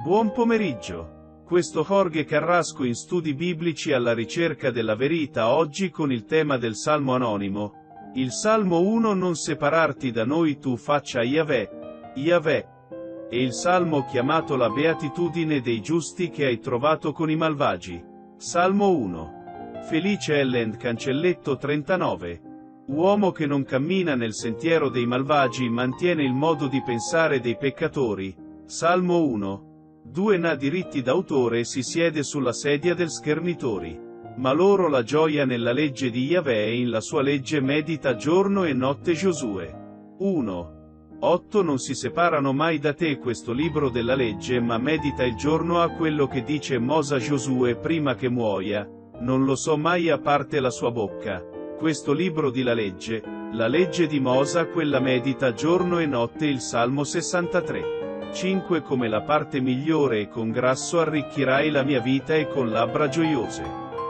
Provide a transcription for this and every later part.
Buon pomeriggio. Questo Jorge Carrasco in Studi Biblici alla ricerca della verità, oggi con il tema del Salmo anonimo. Il Salmo 1: Non separarti da noi, tu faccia Yahweh, Yahweh. E il Salmo chiamato la beatitudine dei giusti che hai trovato con i malvagi. Salmo 1. Felice Ellen Cancelletto 39. Uomo che non cammina nel sentiero dei malvagi, mantiene il modo di pensare dei peccatori. Salmo 1. 2. Na diritti d'autore, si siede sulla sedia del schernitori. Ma loro la gioia nella legge di Yahweh, e in la sua legge medita giorno e notte. Giosuè 1. 8. Non si separano mai da te questo libro della legge, ma medita il giorno a quello che dice Mosa Giosuè prima che muoia, non lo so mai a parte la sua bocca. Questo libro di la legge di Mosa, quella medita giorno e notte. Il Salmo 63. 5. Come la parte migliore, e con grasso arricchirai la mia vita, e con labbra gioiose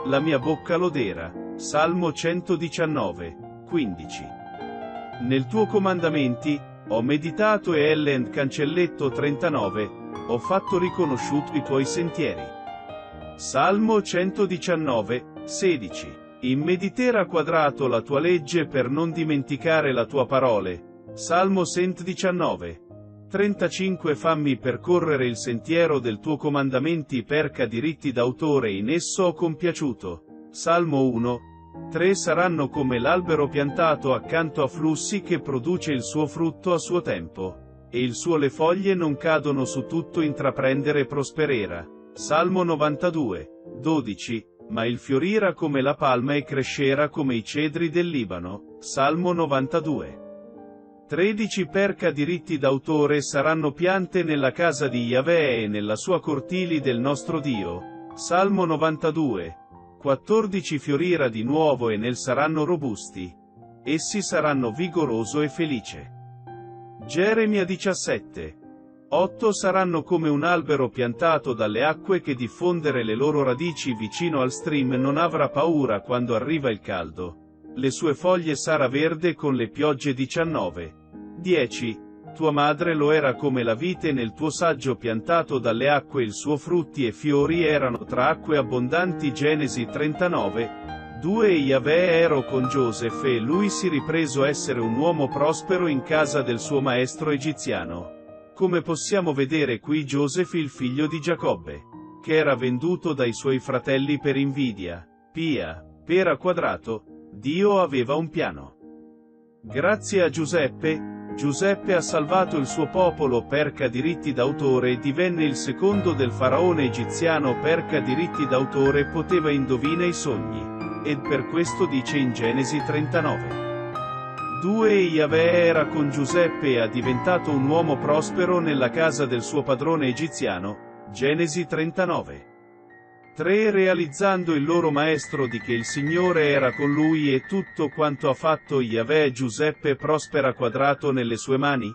la mia bocca loderà. Salmo 119. 15. Nel tuo comandamenti ho meditato, e Ellen Cancelletto 39, ho fatto riconosciuti i tuoi sentieri. Salmo 119. 16. In meditera quadrato la tua legge, per non dimenticare la tua parole. Salmo 119. 35. Fammi percorrere il sentiero del tuo comandamenti, perca diritti d'autore, in esso ho compiaciuto. Salmo 1. 3. Saranno come l'albero piantato accanto a flussi, che produce il suo frutto a suo tempo, e il suo le foglie non cadono, su tutto intraprendere prospererà. Salmo 92. 12. Ma il fiorirà come la palma, e crescerà come i cedri del Libano. Salmo 92. 13. Perca diritti d'autore, saranno piante nella casa di Yahweh, e nella sua cortili del nostro Dio. Salmo 92. 14. Fiorirà di nuovo, e nel saranno robusti. Essi saranno vigoroso e felice. Geremia 17. 8. Saranno come un albero piantato dalle acque, che diffondere le loro radici vicino al stream, non avrà paura quando arriva il caldo. Le sue foglie sarà verde con le piogge. 19. 10. Tua madre lo era come la vite nel tuo saggio piantato dalle acque, il suo frutti e fiori erano tra acque abbondanti. Genesi 39. 2. E Yahweh ero con Giosef, e lui si ripreso essere un uomo prospero in casa del suo maestro egiziano. Come possiamo vedere qui, Giosef, il figlio di Giacobbe, che era venduto dai suoi fratelli per invidia. Per a quadrato, Dio aveva un piano. Grazie a Giuseppe ha salvato il suo popolo, perca diritti d'autore, e divenne il secondo del faraone egiziano. Perca diritti d'autore, poteva indovina i sogni, ed per questo dice in Genesi 39. 2. Yahweh era con Giuseppe, e ha diventato un uomo prospero nella casa del suo padrone egiziano. Genesi 39. 3. Realizzando il loro maestro di che il Signore era con lui, e tutto quanto ha fatto Yahweh Giuseppe prospera quadrato nelle sue mani.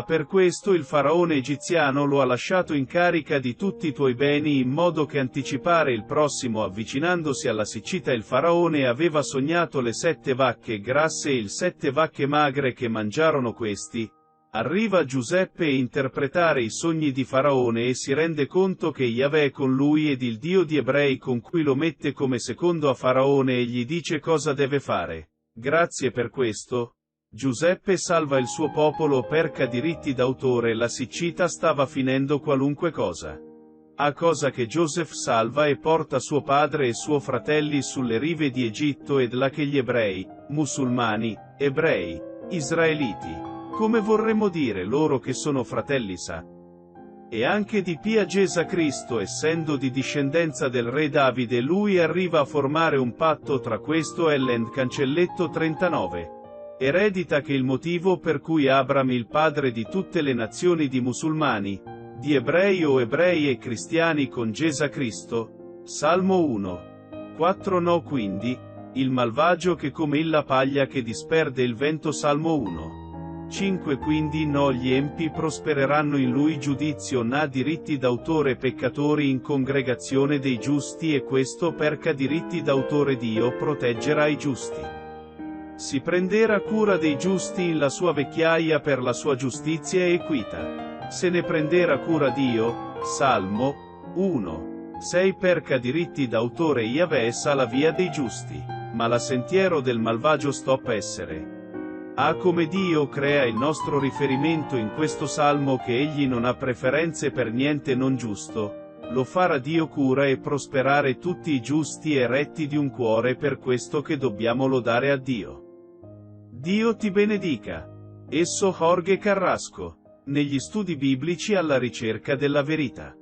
Per questo il faraone egiziano lo ha lasciato in carica di tutti i tuoi beni, in modo che anticipare il prossimo. Avvicinandosi alla siccità, il faraone aveva sognato le 7 vacche grasse e le 7 vacche magre che mangiarono questi. Arriva Giuseppe a interpretare i sogni di Faraone, e si rende conto che Yahweh è con lui, ed il Dio di Ebrei con cui lo mette come secondo a Faraone, e gli dice cosa deve fare. Grazie per questo. Giuseppe salva il suo popolo, perca diritti d'autore, la siccità stava finendo qualunque cosa. A cosa che Joseph salva e porta suo padre e suoi fratelli sulle rive di Egitto, ed là che gli ebrei, musulmani, ebrei, israeliti, come vorremmo dire loro che sono fratelli e anche di Pia Gesù Cristo, essendo di discendenza del re Davide, lui arriva a formare un patto tra questo Ellen Cancelletto 39. Eredita che il motivo per cui Abram, il padre di tutte le nazioni di musulmani, di ebrei o ebrei e cristiani, con Gesù Cristo. Salmo 1. 4. No, quindi, il malvagio che come la paglia che disperde il vento. Salmo 1. 5. Quindi no, gli empi prospereranno in lui. Giudizio na diritti d'autore, peccatori in congregazione dei giusti, e questo perca diritti d'autore Dio proteggerà i giusti. Si prenderà cura dei giusti in la sua vecchiaia, per la sua giustizia e equità. Se ne prenderà cura Dio, Salmo 1. 6 Perca diritti d'autore Yahweh sa la via dei giusti, ma la sentiero del malvagio stop essere. Come Dio crea il nostro riferimento in questo salmo che egli non ha preferenze per niente non giusto, lo farà Dio cura e prosperare tutti i giusti e retti di un cuore, per questo che dobbiamo lodare a Dio. Dio ti benedica. Esso Jorge Carrasco, negli studi biblici alla ricerca della verità.